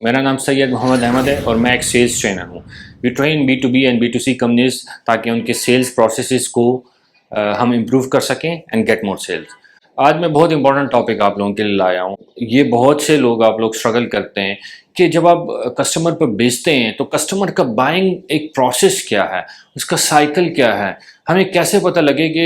मेरा नाम सैयद मोहम्मद अहमद है और मैं एक सेल्स ट्रेनर हूँ। We train B2B and B2C companies ताकि उनके सेल्स प्रोसेसेस को हम इम्प्रूव कर सकें एंड गेट मोर सेल्स। आज मैं बहुत इंपॉर्टेंट टॉपिक आप लोगों के लिए लाया हूँ। ये बहुत से लोग आप लोग स्ट्रगल करते हैं कि जब आप कस्टमर पर बेचते हैं तो कस्टमर का बाइंग एक प्रोसेस क्या है, उसका साइकिल क्या है, हमें कैसे पता लगे कि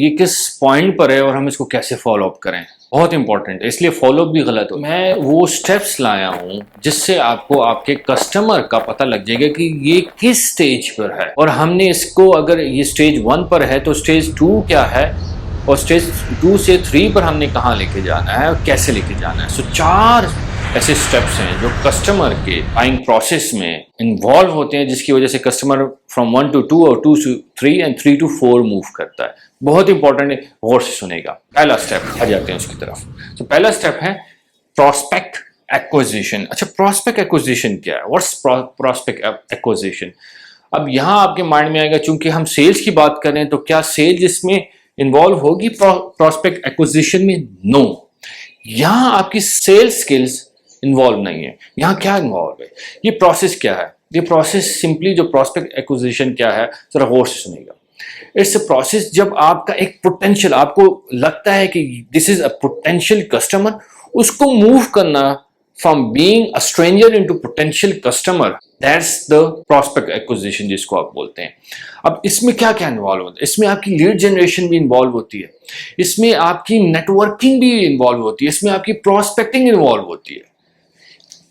ये किस पॉइंट पर है और हम इसको कैसे फॉलो अप करें। बहुत इंपॉर्टेंट है, इसलिए फॉलो भी गलत हो। मैं वो स्टेप्स लाया हूँ जिससे आपको आपके कस्टमर का पता लग जाएगा कि ये किस स्टेज पर है और हमने इसको, अगर ये स्टेज 1 पर है तो स्टेज 2 क्या है और स्टेज 2 से 3 पर हमने कहाँ लेके जाना है और कैसे लेके जाना है। सो 4 ऐसे स्टेप्स हैं जो कस्टमर के बाइंग प्रोसेस में इन्वॉल्व होते हैं, जिसकी वजह से कस्टमर फ्रॉम 1 to 2 और 2 to 3 एंड 3 to 4 मूव करता है। बहुत इंपॉर्टेंट है, गौर से सुनेगा। पहला स्टेप आ जाते हैं उसकी तरफ। तो पहला स्टेप है प्रोस्पेक्ट एक्विजिशन। अच्छा, प्रोस्पेक्ट एक्विजिशन क्या है? What's prospect acquisition? अब यहाँ आपके माइंड में आएगा, चूंकि हम सेल्स की बात कर रहे हैं तो क्या सेल्स इसमें इन्वॉल्व होगी प्रोस्पेक्ट एक्विजिशन में? नो, यहाँ आपकी सेल्स स्किल्स इन्वॉल्व नहीं है। यहाँ क्या इन्वॉल्व है? ये प्रोसेस क्या है? ये प्रोसेस सिंपली, जो प्रोस्पेक्ट एक्विजिशन क्या है, जरा गौर से सुनेगा। इट्स अ प्रोसेस जब आपका एक पोटेंशियल, आपको लगता है कि this is a potential customer, उसको मूव करना from being a stranger into potential customer, that's the prospect acquisition जिसको आप बोलते हैं। अब इसमें क्या क्या इन्वॉल्व होता है? इसमें आपकी लीड जनरेशन भी इन्वॉल्व होती है, इसमें आपकी नेटवर्किंग भी इन्वॉल्व होती है, इसमें आपकी प्रोस्पेक्टिंग इन्वॉल्व होती है।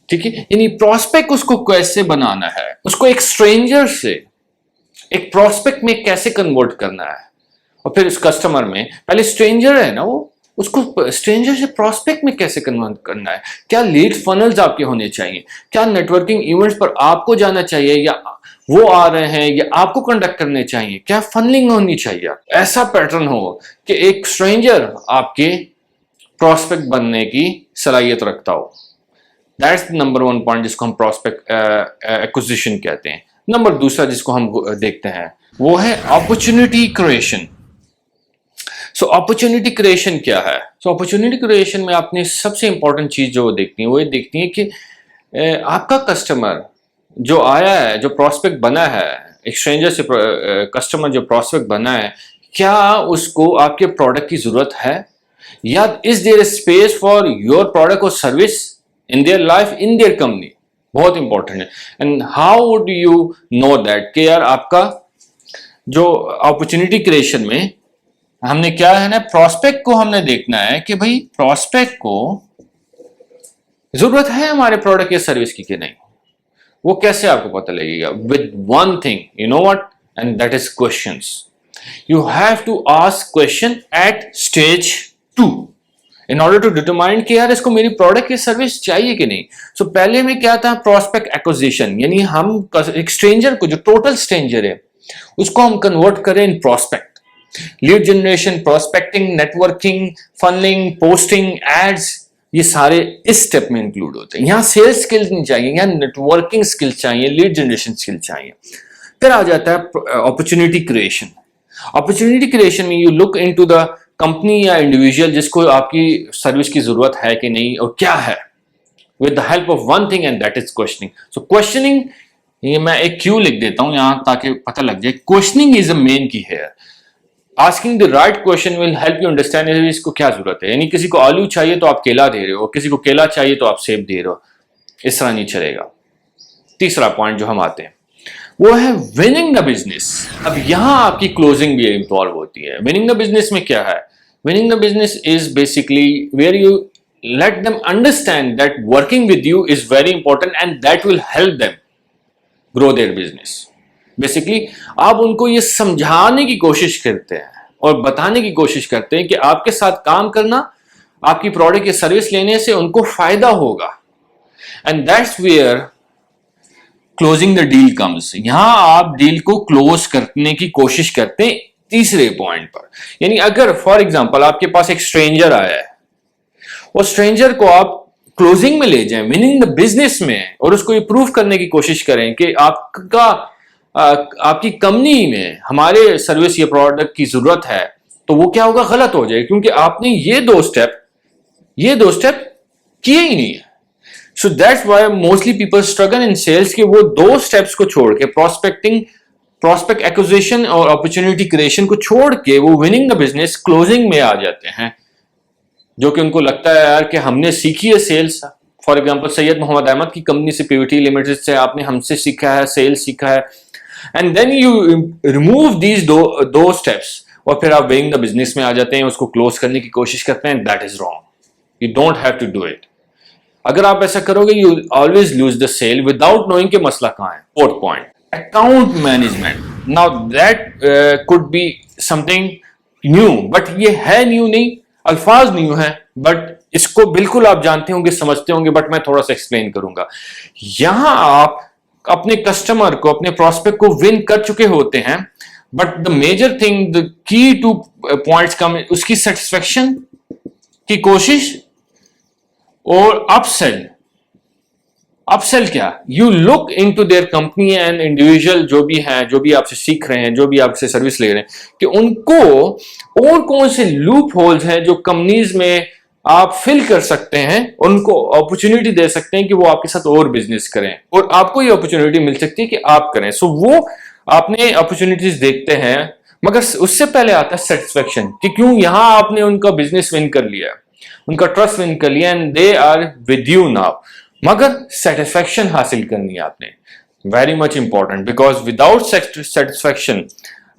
ठीक है, यानी प्रोस्पेक्ट उसको कैसे बनाना है, उसको एक स्ट्रेंजर से एक प्रोस्पेक्ट में कैसे कन्वर्ट करना है, और फिर उस कस्टमर में, पहले स्ट्रेंजर है ना वो, उसको स्ट्रेंजर से प्रोस्पेक्ट में कैसे कन्वर्ट करना है। क्या लीड फनल्स आपके होने चाहिए, क्या नेटवर्किंग इवेंट्स पर आपको जाना चाहिए या वो आ रहे हैं या आपको कंडक्ट करने चाहिए, क्या फनलिंग होनी चाहिए, ऐसा पैटर्न हो कि एक स्ट्रेंजर आपके प्रोस्पेक्ट बनने की सलाहियत रखता हो। दैट्स नंबर 1 पॉइंट जिसको हम प्रोस्पेक्ट एक्विजिशन कहते हैं। नंबर दूसरा जिसको हम देखते हैं वो है opportunity creation. So opportunity creation क्या है? सो अपॉर्चुनिटी क्रिएशन में आपने सबसे इंपॉर्टेंट चीज जो देखती है वो ये देखती है कि आपका कस्टमर जो आया है, जो प्रोस्पेक्ट बना है, एक स्ट्रेंजर से कस्टमर जो प्रोस्पेक्ट बना है, क्या उसको आपके प्रोडक्ट की जरूरत है, या is there space for your product और service in their life, in their company. बहुत इंपॉर्टेंट है। And how would you know that कि यार आपका जो अपॉर्चुनिटी क्रिएशन में हमने क्या है ना, प्रोस्पेक्ट को हमने देखना है कि भाई प्रोस्पेक्ट को जरूरत है हमारे प्रोडक्ट या सर्विस की कि नहीं। वो कैसे आपको पता लगेगा? With one thing, you know what, and that is questions. You have to ask question at stage 2 in order to determine कि यार इसको मेरी प्रोडक्ट या सर्विस चाहिए कि नहीं। सो पहले में क्या था? प्रोस्पेक्ट एक्विजिशन, यानी हम एक स्ट्रेंजर को, जो टोटल स्ट्रेंजर है, उसको हम कन्वर्ट करें in prospect. Lead generation, prospecting, networking, funneling, posting, ads, ये सारे इस स्टेप में इंक्लूड होते हैं। यहाँ सेल्स स्किल्स नहीं चाहिए, यहाँ नेटवर्किंग स्किल्स चाहिए, लीड जनरेशन स्किल चाहिए। फिर आ जाता है अपॉर्चुनिटी क्रिएशन। अपॉर्चुनिटी क्रिएशन में you look into the company या इंडिविजुअल जिसको आपकी सर्विस की जरूरत है कि नहीं और क्या है, with the help of one thing and that is questioning. So questioning, ये मैं एक क्यू लिख देता हूं यहां ताकि पता लग जाए। क्वेश्चनिंग इज अ मेन की है। Asking the right question will help you understand इसको क्या जरूरत है। यानी किसी को आलू चाहिए तो आप केला दे रहे हो, किसी को केला चाहिए तो आप सेब दे रहे हो, इस तरह नहीं चलेगा। तीसरा पॉइंट जो हम आते हैं वो है विनिंग द बिजनेस। अब यहां आपकी क्लोजिंग भी इन्वॉल्व होती है। विनिंग द बिजनेस में क्या है? Winning the business is basically where you let them understand that working with you is very important and that will help them grow their business. Basically, आप उनको ये समझाने की कोशिश करते हैं और बताने की कोशिश करते हैं कि आपके साथ काम करना, आपकी प्रोडक्ट या सर्विस लेने से उनको फायदा होगा। And that's where closing the deal comes. यहां आप डील को क्लोज करने की कोशिश करते हैं तीसरे पॉइंट पर। यानी अगर फॉर एग्जांपल आपके पास एक स्ट्रेंजर आया है, और स्ट्रेंजर को आप क्लोजिंग में ले जाएं, विनिंग द बिजनेस में, और उसको ये प्रूव करने की कोशिश करें कि आपकी कंपनी में हमारे सर्विस या प्रोडक्ट की जरूरत है, तो वो क्या होगा? गलत हो जाएगा, क्योंकि आपने ये दो स्टेप किए ही नहीं है। So that's why mostly people struggle in sales कि वो दो स्टेप्स को छोड़ के प्रॉस्पेक्ट एक्विजिशन और अपॉर्चुनिटी क्रिएशन को छोड़ के वो विनिंग द बिजनेस क्लोजिंग में आ जाते हैं, जो कि उनको लगता है यार कि हमने सीखी है sales. For example Syed Mohammad Ahmed की कंपनी से, पीवीटी लिमिटेड से आपने हमसे सीखा है, सेल्स सीखा है, and then you remove these दो स्टेप्स और फिर आप विनिंग द बिजनेस में आ जाते हैं, उसको क्लोज करने की कोशिश करते हैं। That is wrong, you don't have to do it. अगर आप ऐसा करोगे you always lose the sale without knowing कि मसला कहां है। Fourth point, account management. Now that could be something new, but ये है न्यू नहीं, अल्फाज न्यू है, बट इसको बिल्कुल आप जानते होंगे, समझते होंगे, बट मैं थोड़ा सा एक्सप्लेन करूंगा। यहां आप अपने कस्टमर को, अपने प्रोस्पेक्ट को विन कर चुके होते हैं, but the major thing, the key two points come, उसकी सेटिस्फेक्शन की कोशिश और अपसेल। अपसेल क्या, you look into their company and individual जो भी हैं, जो भी आपसे सीख रहे हैं, जो भी आपसे सर्विस ले रहे हैं, कि उनको और कौन से लूप होल्स हैं जो कंपनीज में आप फिल कर सकते हैं, उनको अपॉर्चुनिटी दे सकते हैं कि वो आपके साथ और बिजनेस करें, और आपको ये अपॉर्चुनिटी मिल सकती है कि आप करें। सो वो आपने अपॉर्चुनिटीज देखते हैं, मगर उससे पहले आता है सेटिस्फेक्शन कि क्यों यहां आपने उनका बिजनेस विन कर लिया, उनका ट्रस्ट विन कर लिया, and they are with you now, मगर सेटिस्फेक्शन हासिल करनी है आपने। Very much important, because without satisfaction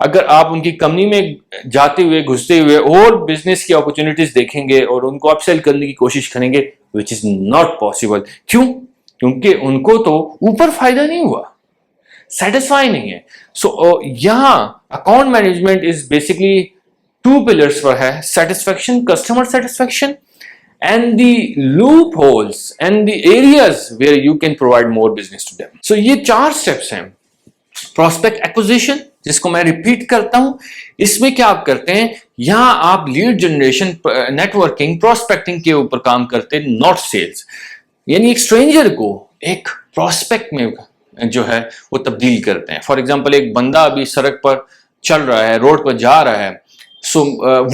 अगर आप उनकी कंपनी में जाते हुए, घुसते हुए और बिजनेस की अपॉर्चुनिटीज देखेंगे और उनको अपसेल करने की कोशिश करेंगे, विच इज नॉट पॉसिबल। क्यों? क्योंकि उनको तो ऊपर फायदा नहीं हुआ, सेटिस्फाई नहीं है। सो यहां account management is basically two pillars पर है, satisfaction, customer satisfaction, and the loopholes and the areas where you can provide more business to them. So ये चार steps हैं। Prospect acquisition, जिसको मैं रिपीट करता हूं, इसमें क्या आप करते हैं, यहां आप लीड जनरेशन, नेटवर्किंग, प्रोस्पेक्टिंग के ऊपर काम करते हैं, नॉट सेल्स। यानी एक स्ट्रेंजर को एक प्रोस्पेक्ट में जो है वो तब्दील करते हैं। फॉर एग्जाम्पल, एक बंदा अभी सड़क पर चल रहा है, रोड पर जा रहा है, सो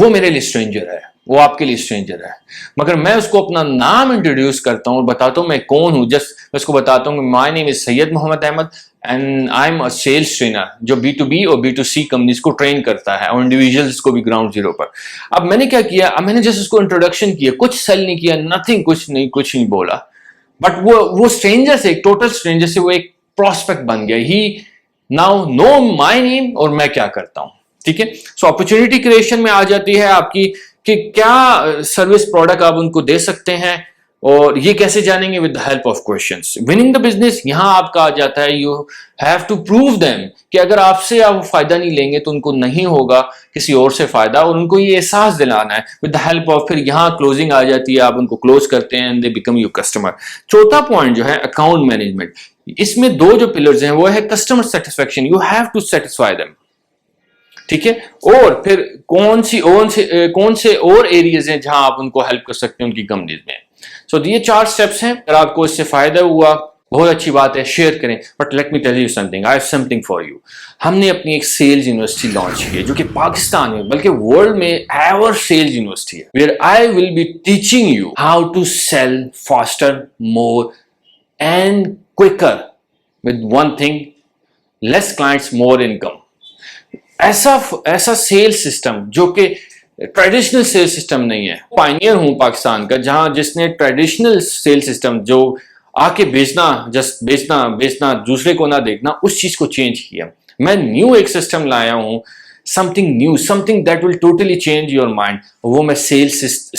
वो मेरे लिए स्ट्रेंजर है, वो आपके लिए स्ट्रेंजर है, मगर मैं उसको अपना नाम इंट्रोड्यूस करता हूं और बताता हूं मैं कौन हूं। जस्ट मैं उसको बताता हूं my name is Syed Mohammad Ahmed and I am a sales trainer, जो B2B और B2C कंपनीज को ट्रेन करता है और इंडिविजुअल्स को भी ग्राउंड जीरो पर। अब मैंने क्या किया, अब मैंने जस्ट उसको इंट्रोडक्शन किया, कुछ सेल नहीं किया, नथिंग, कुछ नहीं बोला, बट वो स्ट्रेंजर से, एक टोटल स्ट्रेंजर से वो एक प्रोस्पेक्ट बन गया। ही नाउ नो माय नेम और मैं क्या करता हूं। ठीक है, सो अपॉर्चुनिटी क्रिएशन में आ जाती है आपकी कि क्या सर्विस प्रोडक्ट आप उनको दे सकते हैं, और ये कैसे जानेंगे, with the help of questions. Winning the business यहां आपका आ जाता है, you have to prove them कि अगर आपसे आप फायदा नहीं लेंगे तो उनको नहीं होगा किसी और से फायदा, और उनको ये एहसास दिलाना है विद द हेल्प ऑफ, फिर यहां क्लोजिंग आ जाती है, आप उनको क्लोज करते हैं and they become your customer. चौथा पॉइंट जो है अकाउंट मैनेजमेंट, इसमें दो जो पिलर्स हैं वो है customer satisfaction, you have to satisfy them. ठीक है, और फिर कौन से और एरियाज हैं जहां आप उनको हेल्प कर सकते हैं उनकी कंपनीज में। सो ये चार स्टेप्स हैं। अगर आपको इससे फायदा हुआ, बहुत अच्छी बात है, शेयर करें। But let me tell you something, I have something for you. हमने अपनी एक सेल्स यूनिवर्सिटी लॉन्च की है, जो कि पाकिस्तान में बल्कि वर्ल्ड में एवर सेल्स यूनिवर्सिटी है, where I will be teaching you how to sell faster, more and quicker with one thing, less clients, more income. ऐसा सेल्स सिस्टम जो कि ट्रेडिशनल सेल्स सिस्टम नहीं है। पायनियर हूं पाकिस्तान का, जहां जिसने ट्रेडिशनल सेल्स सिस्टम जो आके बेचना, जस्ट बेचना, दूसरे को ना देखना, उस चीज को चेंज किया। मैं न्यू एक सिस्टम लाया हूं, something new, something that will totally change your mind, वो मैं सेल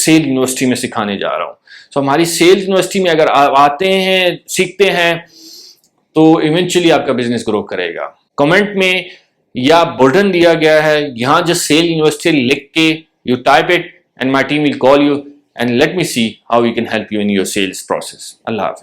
यूनिवर्सिटी में सिखाने जा रहा हूं। सो हमारी सेल्स यूनिवर्सिटी में अगर आते हैं, सीखते हैं, तो इवेंचुअली आपका बिजनेस ग्रो करेगा। कमेंट में या बटन दिया गया है, यहां जस्ट सेल यूनिवर्सिटी लिख के you type it and my team will call you and let me see how we can help you in your sales process. Allah Hafiz.